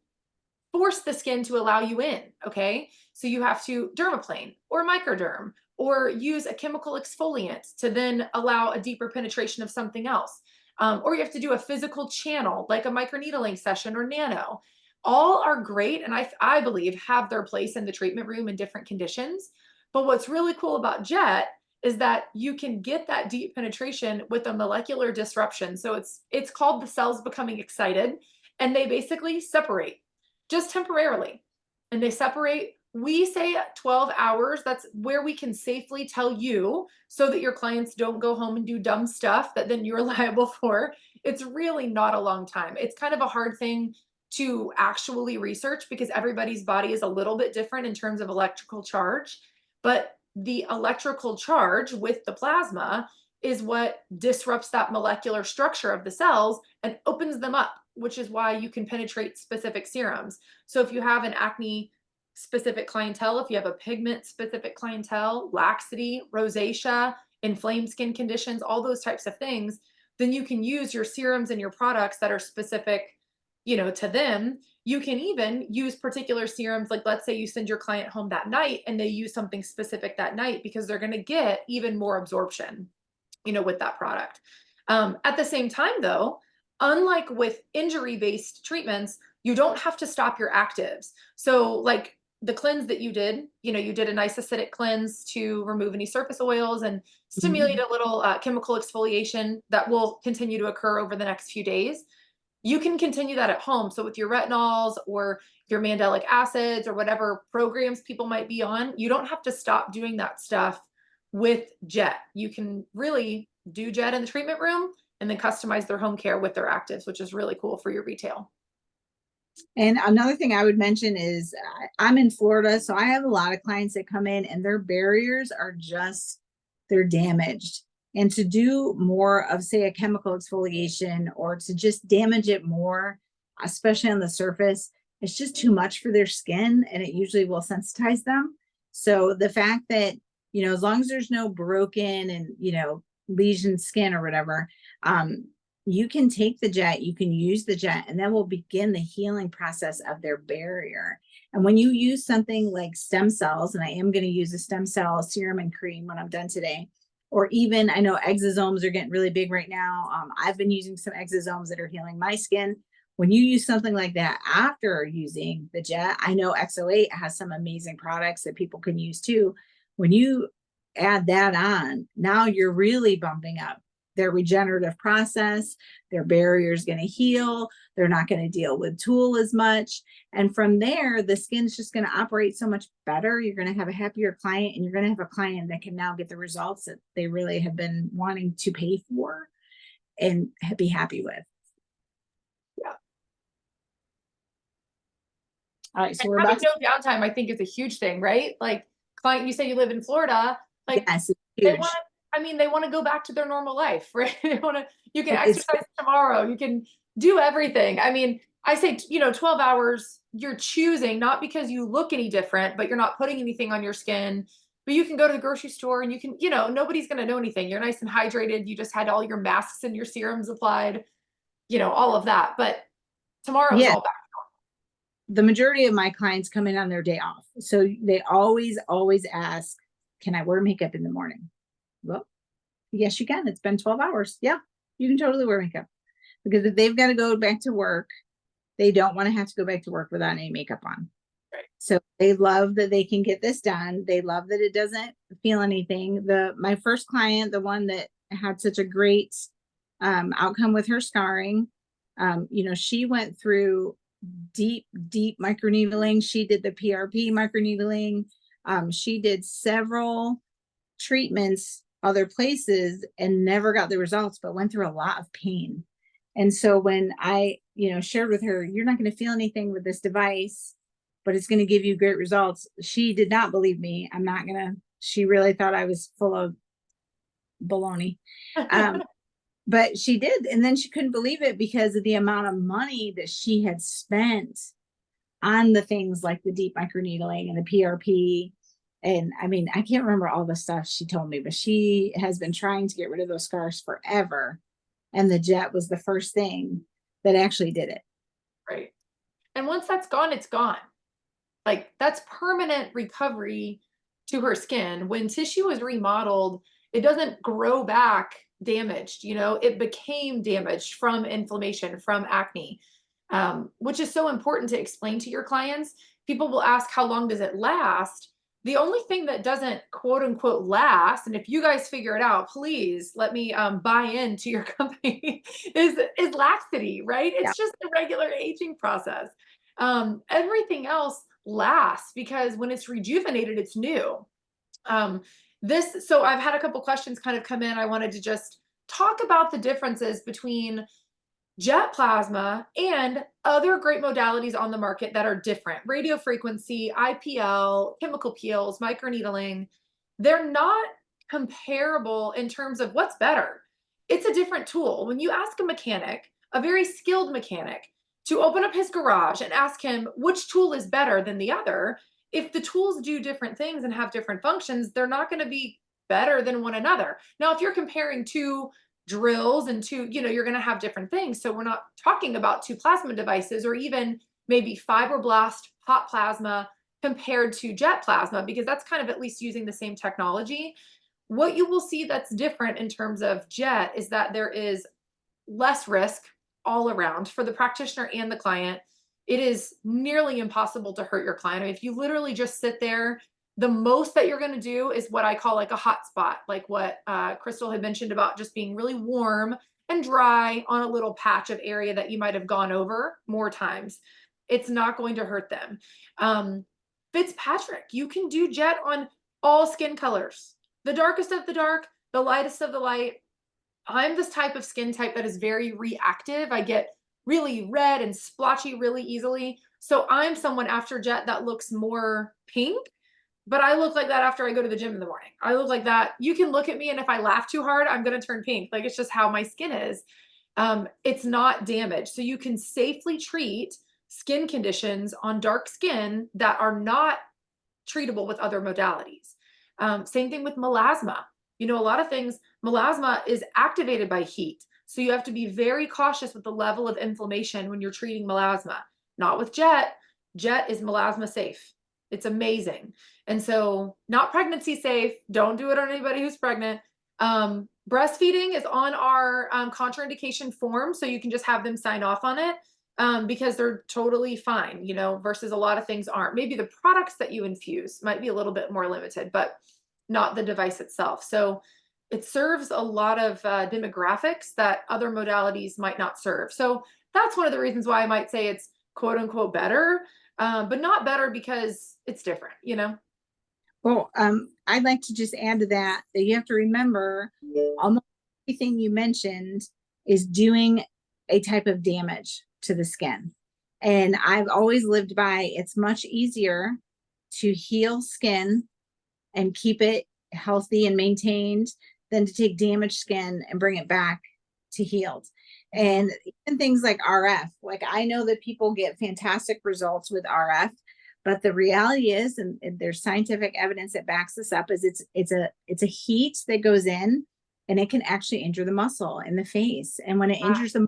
force the skin to allow you in. Okay. So you have to dermaplane or microderm, or use a chemical exfoliant to then allow a deeper penetration of something else. Or you have to do a physical channel, like a microneedling session or nano. All are great, and I believe have their place in the treatment room in different conditions. But what's really cool about Jet is that you can get that deep penetration with a molecular disruption. So it's called the cells becoming excited, and they basically separate just temporarily. And they separate, we say 12 hours. That's where we can safely tell you, so that your clients don't go home and do dumb stuff that then you're liable for. It's really not a long time. It's kind of a hard thing to actually research because everybody's body is a little bit different in terms of electrical charge. But the electrical charge with the plasma is what disrupts that molecular structure of the cells and opens them up, which is why you can penetrate specific serums. So if you have an acne specific clientele, if you have a pigment specific clientele, laxity, rosacea, inflamed skin conditions, all those types of things, then you can use your serums and your products that are specific, to them. You can even use particular serums. Like, let's say you send your client home that night and they use something specific that night, because they're going to get even more absorption, with that product. At the same time though, unlike with injury-based treatments, you don't have to stop your actives. So like the cleanse that you did, you did a nice acidic cleanse to remove any surface oils and stimulate a little chemical exfoliation that will continue to occur over the next few days. You can continue that at home. So with your retinols or your mandelic acids or whatever programs people might be on, you don't have to stop doing that stuff with Jet. You can really do Jet in the treatment room and then customize their home care with their actives, which is really cool for your retail. And another thing I would mention is I'm in Florida, so I have a lot of clients that come in and their barriers are just they're damaged. And to do more of, say, a chemical exfoliation or to just damage it more, especially on the surface, it's just too much for their skin, and it usually will sensitize them. So the fact that, as long as there's no broken and, lesion skin or whatever, you can take the jet, you can use the jet, and that will begin the healing process of their barrier. And when you use something like stem cells, and I am going to use a stem cell serum and cream when I'm done today, or even I know exosomes are getting really big right now. I've been using some exosomes that are healing my skin. When you use something like that after using the jet, I know XO8 has some amazing products that people can use too. When you add that on, now you're really bumping up their regenerative process. Their barrier is going to heal. They're not going to deal with tool as much. And from there, the skin's just going to operate so much better. You're going to have a happier client, and you're going to have a client that can now get the results that they really have been wanting to pay for and be happy with. Yeah. All right. So And we're having about to, no downtime, I think, is a huge thing, right? Like, client, you say you live in Florida, like yes, it's they huge. want to, they want to go back to their normal life, right? You can It's- exercise tomorrow, you can do everything. I say, 12 hours, you're choosing, not because you look any different, but you're not putting anything on your skin. But you can go to the grocery store and you can, nobody's going to know anything. You're nice and hydrated. You just had all your masks and your serums applied, all of that. But tomorrow's Yeah. all back. The majority of my clients come in on their day off. So they always ask, can I wear makeup in the morning? Well, yes, you can. It's been 12 hours. Yeah, you can totally wear makeup. Because if they've got to go back to work, they don't want to have to go back to work without any makeup on. Right. So they love that they can get this done. They love that it doesn't feel anything. My first client, the one that had such a great outcome with her scarring, she went through deep microneedling. She did the PRP microneedling. She did several treatments other places and never got the results, but went through a lot of pain. And so when I, shared with her, you're not going to feel anything with this device, but it's going to give you great results, she did not believe me. She really thought I was full of baloney. But she did. And then she couldn't believe it because of the amount of money that she had spent on the things like the deep microneedling and the PRP. And I can't remember all the stuff she told me, but she has been trying to get rid of those scars forever. And the jet was the first thing that actually did it. Right. And once that's gone, it's gone. Like, that's permanent recovery to her skin. When tissue is remodeled, it doesn't grow back damaged, it became damaged from inflammation, from acne, which is so important to explain to your clients. People will ask, how long does it last? The only thing that doesn't quote unquote last, and if you guys figure it out, please let me buy into your company, is laxity, right? It's just a regular aging process. Everything else lasts because when it's rejuvenated, it's new. So I've had a couple questions kind of come in. I wanted to just talk about the differences between jet plasma and other great modalities on the market that are different. Radio frequency, IPL, chemical peels, microneedling. They're not comparable in terms of what's better. It's a different tool. When you ask a mechanic, a very skilled mechanic, to open up his garage and ask him which tool is better than the other, if the tools do different things and have different functions, they're not going to be better than one another. Now, if you're comparing two drills and two, you're going to have different things. So we're not talking about two plasma devices or even maybe fibroblast hot plasma compared to jet plasma, because that's kind of at least using the same technology. What you will see that's different in terms of jet is that there is less risk all around for the practitioner and the client. It is nearly impossible to hurt your client. If you literally just sit there, the most that you're going to do is what I call like a hot spot, like what Crystal had mentioned about just being really warm and dry on a little patch of area that you might have gone over more times. It's not going to hurt them. Fitzpatrick, you can do jet on all skin colors, the darkest of the dark, the lightest of the light. I'm this type of skin type that is very reactive. I get really red and splotchy really easily. So I'm someone after jet that looks more pink. but I look like that after I go to the gym in the morning. I look like that. You can look at me, and if I laugh too hard, I'm going to turn pink. Like, it's just how my skin is. It's not damaged. So you can safely treat skin conditions on dark skin that are not treatable with other modalities. Same thing with melasma. You know, a lot of things, melasma is activated by heat. So you have to be very cautious with the level of inflammation when you're treating melasma. Not with Jet. Jet is melasma safe. It's amazing. And so, not pregnancy safe. Don't do it on anybody who's pregnant. Breastfeeding is on our contraindication form, so you can just have them sign off on it, because they're totally fine, you know, versus a lot of things aren't. Maybe the products that you infuse might be a little bit more limited, but not the device itself. So it serves a lot of demographics that other modalities might not serve. So that's one of the reasons why I might say it's quote unquote better, but not better because it's different, you know? Well, I'd like to just add to that you have to remember almost everything you mentioned is doing a type of damage to the skin. And I've always lived by it's much easier to heal skin and keep it healthy and maintained than to take damaged skin and bring it back to healed. And even things like RF, like I know that people get fantastic results with RF, but the reality is, and there's scientific evidence that backs this up, is it's a heat that goes in, and it can actually injure the muscle in the face. And when it injures the,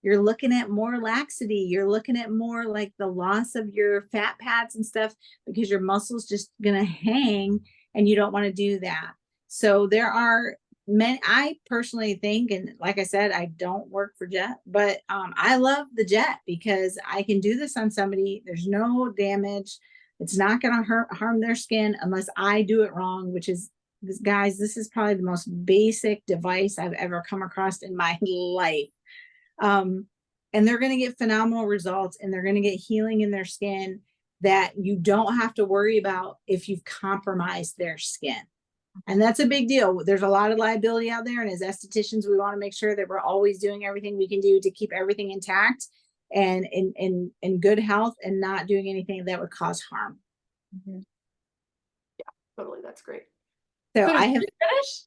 you're looking at more laxity. You're looking at more like the loss of your fat pads and stuff, because your muscle's just gonna hang, and you don't want to do that. So there are many. I personally think, and like I said, I don't work for Jet, but I love the Jet because I can do this on somebody. There's no damage. It's not going to harm their skin unless I do it wrong, which is, guys, this is probably the most basic device I've ever come across in my life. And they're going to get phenomenal results, and they're going to get healing in their skin that you don't have to worry about if you've compromised their skin. And that's a big deal. There's a lot of liability out there. And as estheticians, we want to make sure that we're always doing everything we can do to keep everything intact and in good health, and not doing anything that would cause harm. Yeah, totally. That's great. So did I you have finish?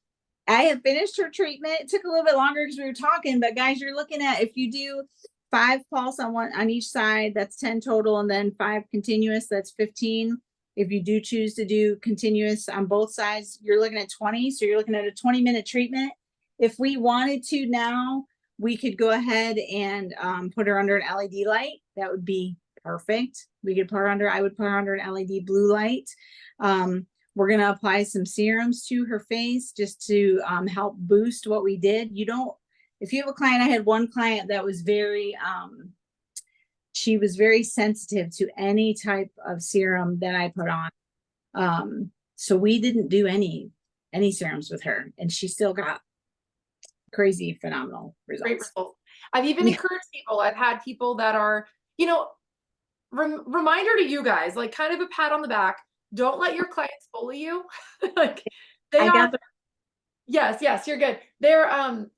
I have finished her treatment. It took a little bit longer because we were talking, but guys, you're looking at, if you do 5 pulse on each side, that's 10 total, and then 5 continuous, that's 15. If you do choose to do continuous on both sides, you're looking at 20. So you're looking at a 20-minute treatment. If we wanted to now, we could go ahead and put her under an LED light. That would be perfect. We could put her under, I would put her under an LED blue light. We're going to apply some serums to her face just to help boost what we did. You don't, if you have a client, I had one client that was very, she was very sensitive to any type of serum that I put on. So we didn't do any serums with her, and she still got crazy, phenomenal results. Great results. I've even encouraged people. I've had people that are, you know, reminder to you guys, like kind of a pat on the back. Don't let your clients bully you. Like they are. Yes, you're good. They're,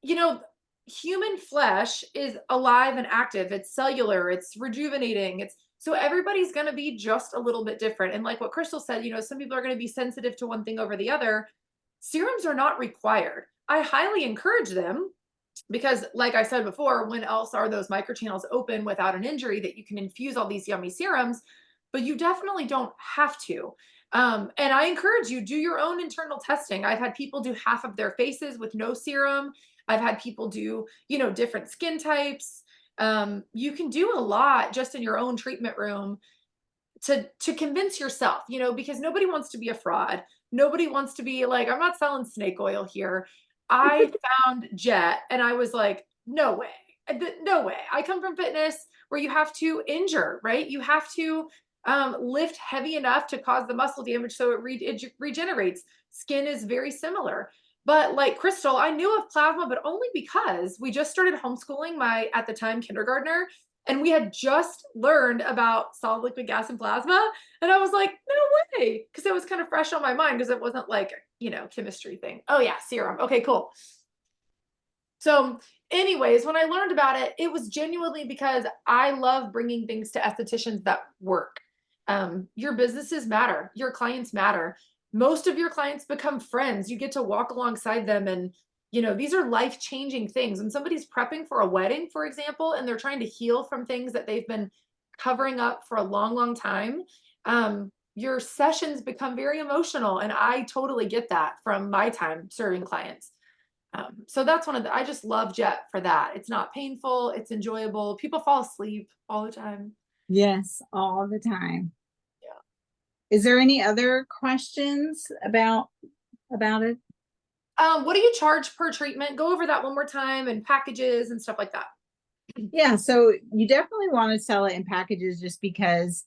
you know, human flesh is alive and active. It's cellular, it's rejuvenating. It's so everybody's going to be just a little bit different. And like what Crystal said, you know, some people are going to be sensitive to one thing over the other. Serums are not required. I highly encourage them because, like I said before, when else are those microchannels open without an injury that you can infuse all these yummy serums? But you definitely don't have to. And I encourage you, do your own internal testing. I've had people do half of their faces with no serum. I've had people do, you know, different skin types. You can do a lot just in your own treatment room to convince yourself, you know, because nobody wants to be a fraud. Nobody wants to be like, I'm not selling snake oil here. I found Jet and I was like, no way. No way. I come from fitness where you have to injure, right? You have to lift heavy enough to cause the muscle damage so it regenerates. Skin is very similar. But like Crystal, I knew of plasma, but only because we just started homeschooling my, at the time, kindergartner, and we had just learned about solid liquid gas and plasma. And I was like, no way. Because it was kind of fresh on my mind because it wasn't like, you know, chemistry thing. Oh yeah, serum. Okay, cool. So anyways, when I learned about it, it was genuinely because I love bringing things to estheticians that work. Your businesses matter, your clients matter. Most of your clients become friends. You get to walk alongside them, and these are life-changing things. When somebody's prepping for a wedding, for example, and they're trying to heal from things that they've been covering up for a long, long time, your sessions become very emotional. And I totally get that from my time serving clients. So that's I just love Jet for that. It's not painful, it's enjoyable. People fall asleep all the time. Yes, all the time. Yeah. Is there any other questions about it? What do you charge per treatment? Go over that one more time, and packages and stuff like that. Yeah, so you definitely want to sell it in packages just because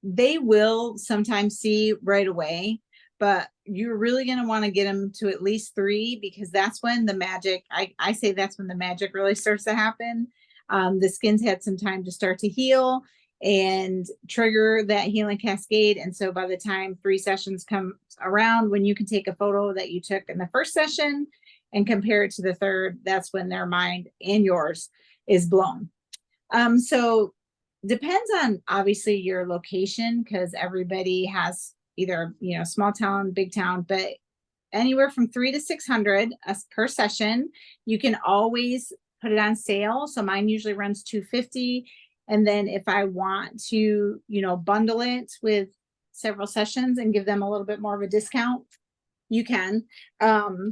they will sometimes see right away, but you're really going to want to get them to at least 3, because that's when the magic, I say that's when the magic really starts to happen. The skin's had some time to start to heal and trigger that healing cascade. And so by the time 3 sessions come around, when you can take a photo that you took in the first session and compare it to the third, that's when their mind and yours is blown. So depends on obviously your location, because everybody has either small town, big town, but anywhere from 300 to 600 per session. You can always put it on sale. So mine usually runs $250. And then if I want to, bundle it with several sessions and give them a little bit more of a discount, you can. Trying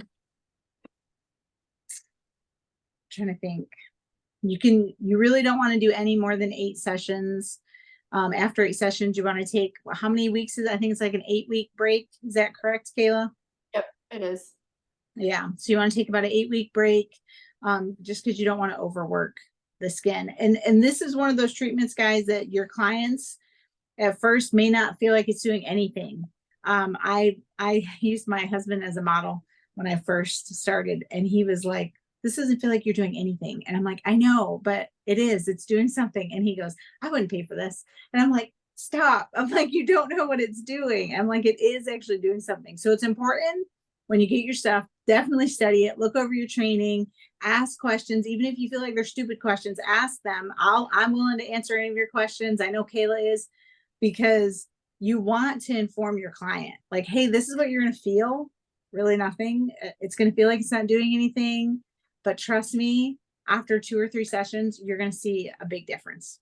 to think. You really don't want to do any more than 8 sessions. After 8 sessions, you want to take, how many weeks I think it's like an 8-week break. Is that correct, Kayla? Yep, it is. Yeah. So you want to take about an 8-week break, just because you don't want to overwork the skin. And this is one of those treatments, guys, that your clients at first may not feel like it's doing anything. I used my husband as a model when I first started, and he was like, this doesn't feel like you're doing anything. And I'm like, I know, but it is, it's doing something. And he goes, I wouldn't pay for this. And I'm like, stop. I'm like, you don't know what it's doing. I'm like, it is actually doing something. So it's important when you get your stuff, definitely study it, look over your training, ask questions. Even if you feel like they're stupid questions, ask them. I'm willing to answer any of your questions. I know Kayla is, because you want to inform your client, like, hey, this is what you're going to feel. Really nothing. It's going to feel like it's not doing anything. But trust me, after 2 or 3 sessions, you're going to see a big difference.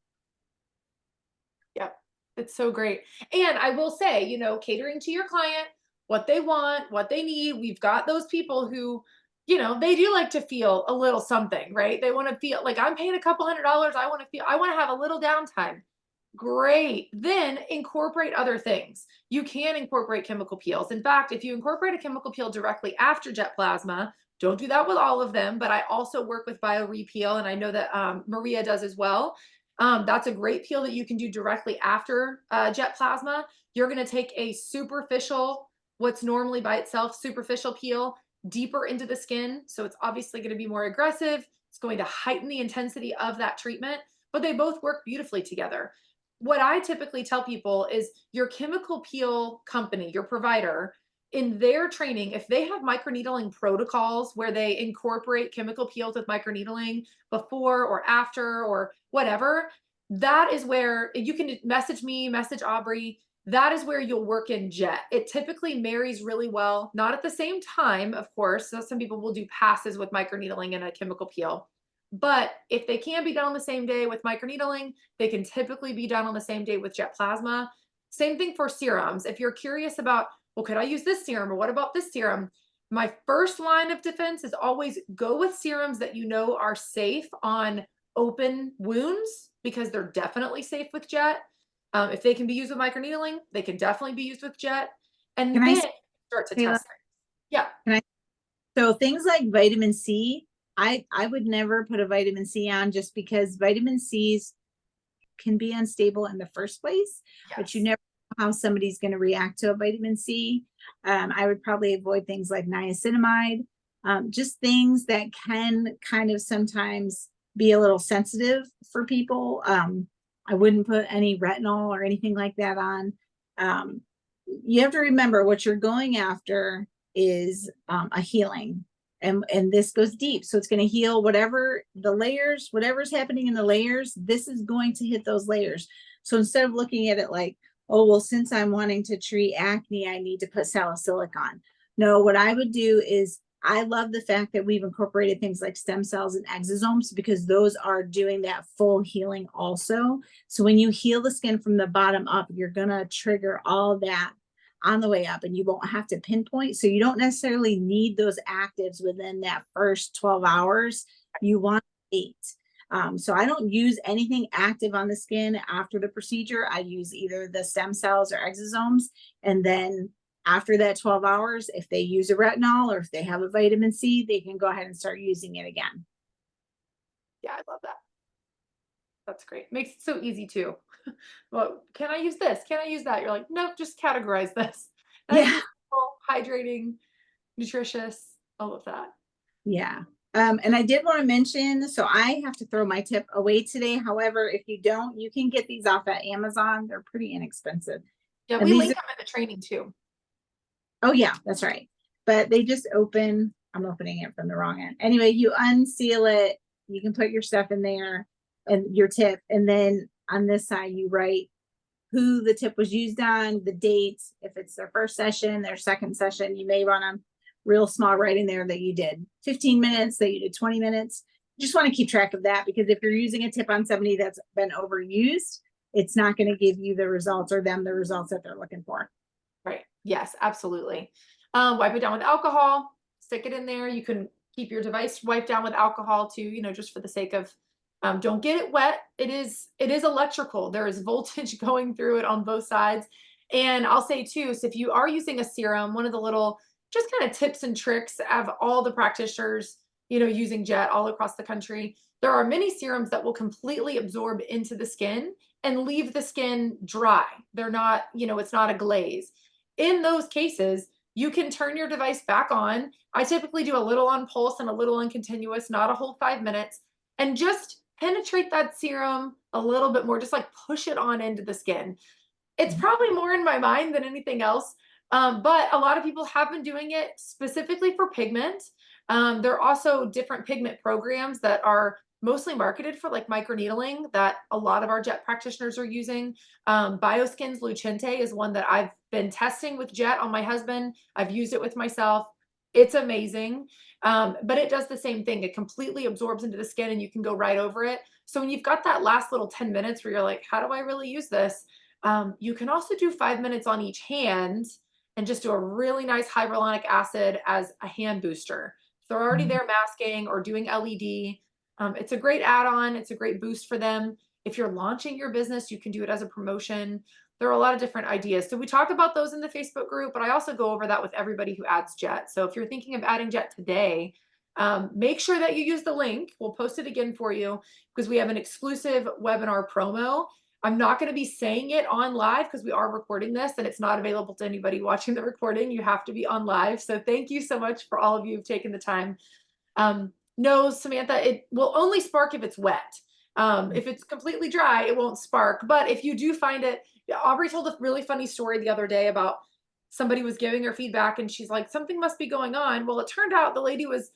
Yep. It's so great. And I will say, catering to your client, what they want, what they need. We've got those people who, they do like to feel a little something, right? They want to feel like, I'm paying a couple $100. I want to have a little downtime. Great. Then incorporate other things. You can incorporate chemical peels. In fact, if you incorporate a chemical peel directly after jet plasma, don't do that with all of them, but I also work with bio repeel, and I know that Maria does as well. That's a great peel that you can do directly after jet plasma. You're going to take a superficial, what's normally by itself superficial peel, deeper into the skin. So it's obviously going to be more aggressive. It's going to heighten the intensity of that treatment, but they both work beautifully together. What I typically tell people is your chemical peel company, your provider, in their training, if they have microneedling protocols where they incorporate chemical peels with microneedling before or after or whatever, that is where you can message me, message Aubrey. That is where you'll work in jet. It typically marries really well, not at the same time, of course. So some people will do passes with microneedling and a chemical peel. But if they can be done on the same day with microneedling, they can typically be done on the same day with jet plasma. Same thing for serums. If you're curious about, well, could I use this serum, or what about this serum? My first line of defense is always go with serums that are safe on open wounds, because they're definitely safe with jet. If they can be used with microneedling, they can definitely be used with jet. And Can I then say, start to Kayla? test things. Yeah. So things like vitamin C, I would never put a vitamin C on, just because vitamin C's can be unstable in the first place, but you Yes. never know how somebody's going to react to a vitamin C. I would probably avoid things like niacinamide, just things that can kind of sometimes be a little sensitive for people. I wouldn't put any retinol or anything like that on. You have to remember what you're going after is a healing. and this goes deep. So it's going to heal whatever the layers, whatever's happening in the layers, this is going to hit those layers. So instead of looking at it like, oh, well, since I'm wanting to treat acne, I need to put salicylic on. No, what I would do is, I love the fact that we've incorporated things like stem cells and exosomes, because those are doing that full healing also. So when you heal the skin from the bottom up, you're going to trigger all that on the way up, and you won't have to pinpoint. So you don't necessarily need those actives within that first 12 hours. You want 8. So I don't use anything active on the skin after the procedure. I use either the stem cells or exosomes. And then after that 12 hours, if they use a retinol or if they have a vitamin C, they can go ahead and start using it again. Yeah, I love that. That's great. Makes it so easy too. Well, can I use this? Can I use that? You're like, nope, just categorize this. Nice, Yeah. simple, hydrating, nutritious, all of that. Yeah. And I did want to mention, so I have to throw my tip away today. However, if you don't, you can get these off at Amazon. They're pretty inexpensive. Yeah, And we these link are- them in the training too. Oh yeah, that's right. But they just open, I'm opening it from the wrong end. Anyway, you unseal it, you can put your stuff in there and your tip. And then on this side, you write who the tip was used on, the dates, if it's their first session, their second session, you may run a real small writing there that you did 15 minutes, that you did 20 minutes. You just want to keep track of that, because if you're using a tip on somebody that's been overused, it's not going to give you the results or them the results that they're looking for. Right. Yes, absolutely. Wipe it down with alcohol, stick it in there. You can keep your device wiped down with alcohol too, you know, just for the sake of, don't get it wet. It is electrical. There is voltage going through it on both sides. And I'll say too, so if you are using a serum, one of the little just kind of tips and tricks of all the practitioners, you know, using Jet all across the country, there are many serums that will completely absorb into the skin and leave the skin dry. They're not, you know, it's not a glaze. In those cases, you can turn your device back on. I typically do a little on pulse and a little on continuous, not a whole 5 minutes, and just penetrate that serum a little bit more, just like push it on into the skin. It's probably more in my mind than anything else, but a lot of people have been doing it specifically for pigment. There are also different pigment programs that are mostly marketed for like microneedling that a lot of our Jet practitioners are using. Bioskin's Lucente is one that I've been testing with Jet on my husband. I've used it with myself. It's amazing. But it does the same thing. It completely absorbs into the skin and you can go right over it. So when you've got that last little 10 minutes where you're like, how do I really use this? You can also do 5 minutes on each hand and just do a really nice hyaluronic acid as a hand booster. If they're already there masking or doing LED, it's a great add-on. It's a great boost for them. If you're launching your business, you can do it as a promotion. There are a lot of different ideas. So we talk about those in the Facebook group, but I also go over that with everybody who adds Jet. So if you're thinking of adding Jet today, make sure that you use the link. We'll post it again for you because we have an exclusive webinar promo. I'm not going to be saying it on live because we are recording this and it's not available to anybody watching the recording. You have to be on live. So thank you so much for all of you who've taken the time. No, Samantha, it will only spark if it's wet. If it's completely dry, it won't spark. But if you do find it, Aubrey told a really funny story the other day about somebody was giving her feedback and she's like, something must be going on. Well, it turned out the lady was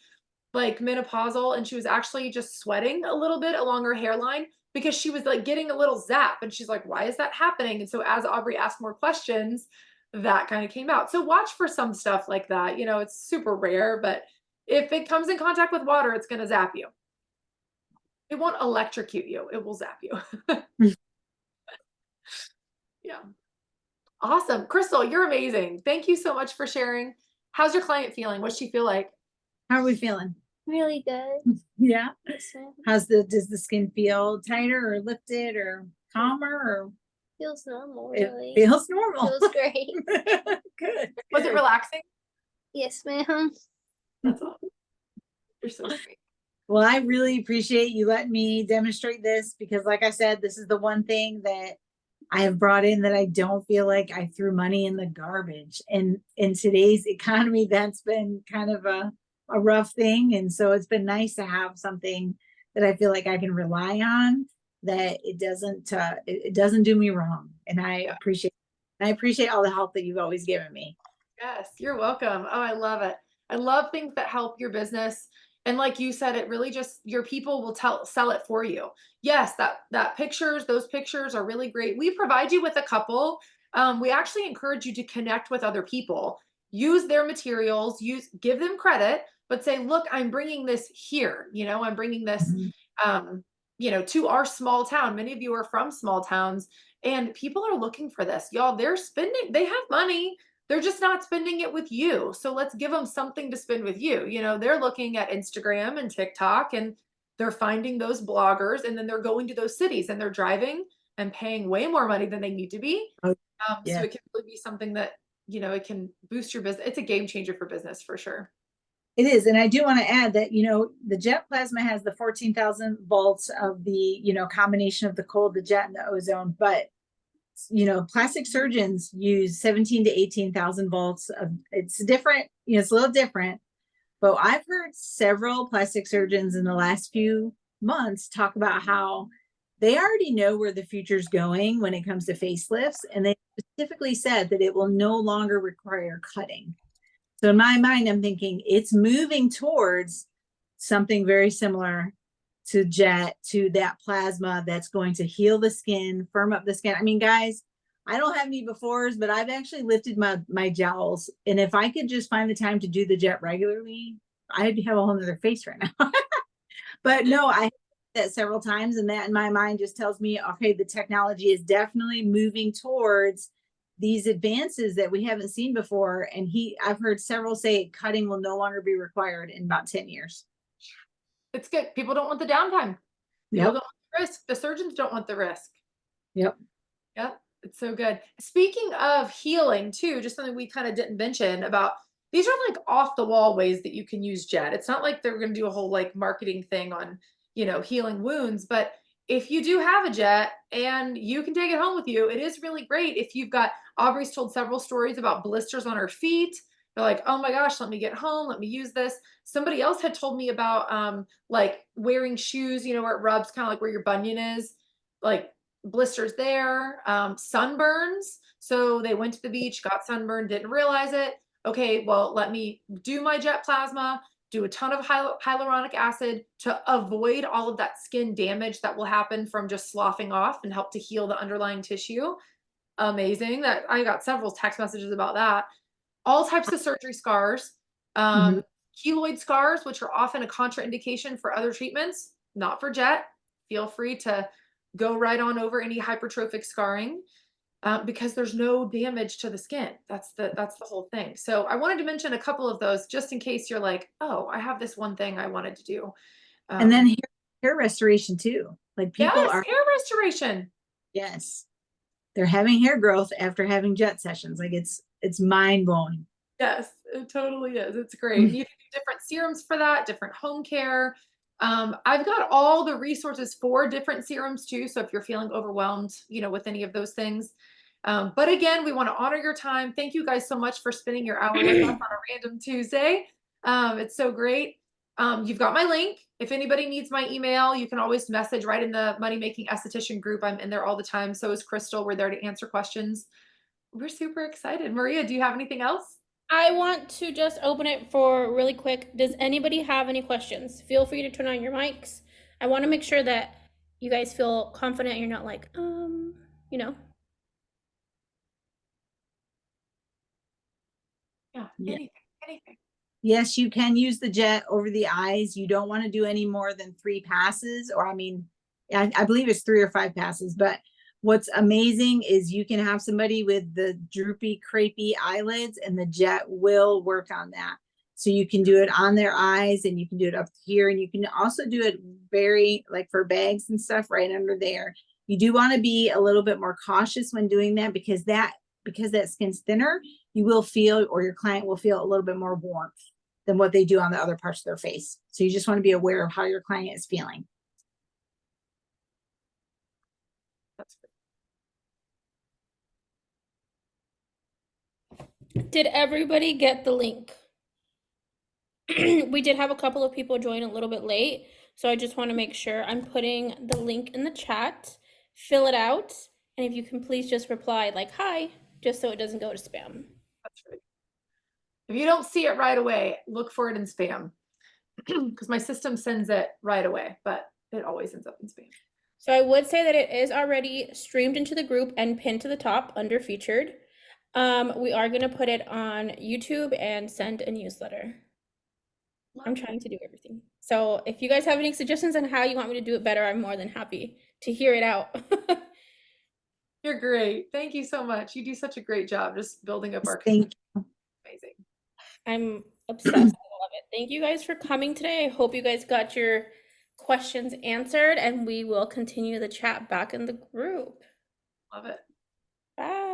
like menopausal and she was actually just sweating a little bit along her hairline because she was like getting a little zap. And she's like, why is that happening? And so as Aubrey asked more questions, that kind of came out. So watch for some stuff like that. You know, it's super rare, but if it comes in contact with water, it's going to zap you. It won't electrocute you. It will zap you. Yeah. Awesome. Crystal, you're amazing. Thank you so much for sharing. How's your client feeling? What's she feel like? How are we feeling? Really good. Yeah. Yes, ma'am. Does the skin feel tighter or lifted or calmer, or Feels normal, it really. feels normal? Feels great. Good. Was it good. relaxing? Yes, ma'am. That's awesome. You're so sweet. Well, I really appreciate you letting me demonstrate this because, like I said, this is the one thing that I have brought in that I don't feel like I threw money in the garbage. And in today's economy, that's been kind of a rough thing. And so it's been nice to have something that I feel like I can rely on, that it doesn't do me wrong. And I appreciate all the help that you've always given me. Yes, you're welcome. Oh, I love it. I love things that help your business. And like you said, it really just, your people will sell it for you. Yes, those pictures are really great. We provide you with a couple. We actually encourage you to connect with other people, use their materials, give them credit, but say, look, I'm bringing this here. I'm bringing this, um, to our small town. Many of you are from small towns, and people are looking for this. Y'all, they have money. They're just not spending it with you. So let's give them something to spend with you. They're looking at Instagram and TikTok, and they're finding those bloggers, and then they're going to those cities, and they're driving and paying way more money than they need to be. Oh, So yeah. it can really be something that, it can boost your business. It's a game changer for business for sure. It is. And I do want to add that, the jet plasma has the 14,000 volts of the, combination of the cold, the jet, and the ozone. But, plastic surgeons use 17 to 18,000 volts of, it's different, it's a little different. But I've heard several plastic surgeons in the last few months talk about how they already know where the future's going when it comes to facelifts. And they specifically said that it will no longer require cutting. So in my mind, I'm thinking it's moving towards something very similar to jet, to that plasma that's going to heal the skin, firm up the skin. I mean, guys, I don't have any befores, but I've actually lifted my jowls. And if I could just find the time to do the jet regularly, I'd have a whole nother face right now. But no, I that several times, and that in my mind just tells me, okay, the technology is definitely moving towards these advances that we haven't seen before. And I've heard several say cutting will no longer be required in about 10 years. It's good. People don't want the downtime. People don't want the risk. The surgeons don't want the risk. Yep. It's so good. Speaking of healing too, just something we kind of didn't mention about, these are like off the wall ways that you can use jet. It's not like they're going to do a whole like marketing thing on, healing wounds, but if you do have a jet and you can take it home with you, it is really great. If you've got, Aubrey's told several stories about blisters on her feet. They're like, oh my gosh, let me get home. Let me use this. Somebody else had told me about like wearing shoes, where it rubs kind of like where your bunion is, like blisters there, sunburns. So they went to the beach, got sunburned, didn't realize it. Okay, well, let me do my jet plasma, do a ton of hyaluronic acid to avoid all of that skin damage that will happen from just sloughing off, and help to heal the underlying tissue. Amazing. That I got several text messages about that. All types of surgery scars, keloid scars, which are often a contraindication for other treatments, not for jet. Feel free to go right on over any hypertrophic scarring. Because there's no damage to the skin. That's the whole thing. So I wanted to mention a couple of those just in case you're like, oh, I have this one thing I wanted to do. And then hair restoration too. Like people yes, are hair restoration. Yes. They're having hair growth after having jet sessions. Like it's mind blowing. Yes, it totally is. It's great. You can do different serums for that, different home care. I've got all the resources for different serums too. So if you're feeling overwhelmed, with any of those things. But again, we want to honor your time. Thank you guys so much for spending your hour with us on a random Tuesday. It's so great. You've got my link. If anybody needs my email, you can always message right in the Money Making Esthetician group. I'm in there all the time. So is Crystal. We're there to answer questions. We're super excited. Maria, do you have anything else? I want to just open it for really quick. Does anybody have any questions? Feel free to turn on your mics. I want to make sure that you guys feel confident. You're not like, Yeah, Yeah. anything. Yes, you can use the jet over the eyes. You don't want to do any more than 3 passes, or I believe it's 3 or 5 passes. But what's amazing is you can have somebody with the droopy, crepey eyelids, and the jet will work on that. So you can do it on their eyes, and you can do it up here, and you can also do it very like for bags and stuff right under there. You do want to be a little bit more cautious when doing that because that skin's thinner, you will feel, or your client will feel, a little bit more warmth than what they do on the other parts of their face. So you just want to be aware of how your client is feeling. That's great. Did everybody get the link? We did have a couple of people join a little bit late, so I just want to make sure I'm putting the link in the chat. Fill it out, and if you can please just reply like hi, just so it doesn't go to spam. right. If you don't see it right away, look for it in spam because my system sends it right away, but it always ends up in spam. So I would say that it is already streamed into the group and pinned to the top under featured. We are gonna put it on YouTube and send a newsletter. I'm trying to do everything. So if you guys have any suggestions on how you want me to do it better, I'm more than happy to hear it out. You're great. Thank you so much. You do such a great job just building up our Thank community. Amazing. I'm obsessed. I love it. Thank you guys for coming today. I hope you guys got your questions answered, and we will continue the chat back in the group. Love it. Bye.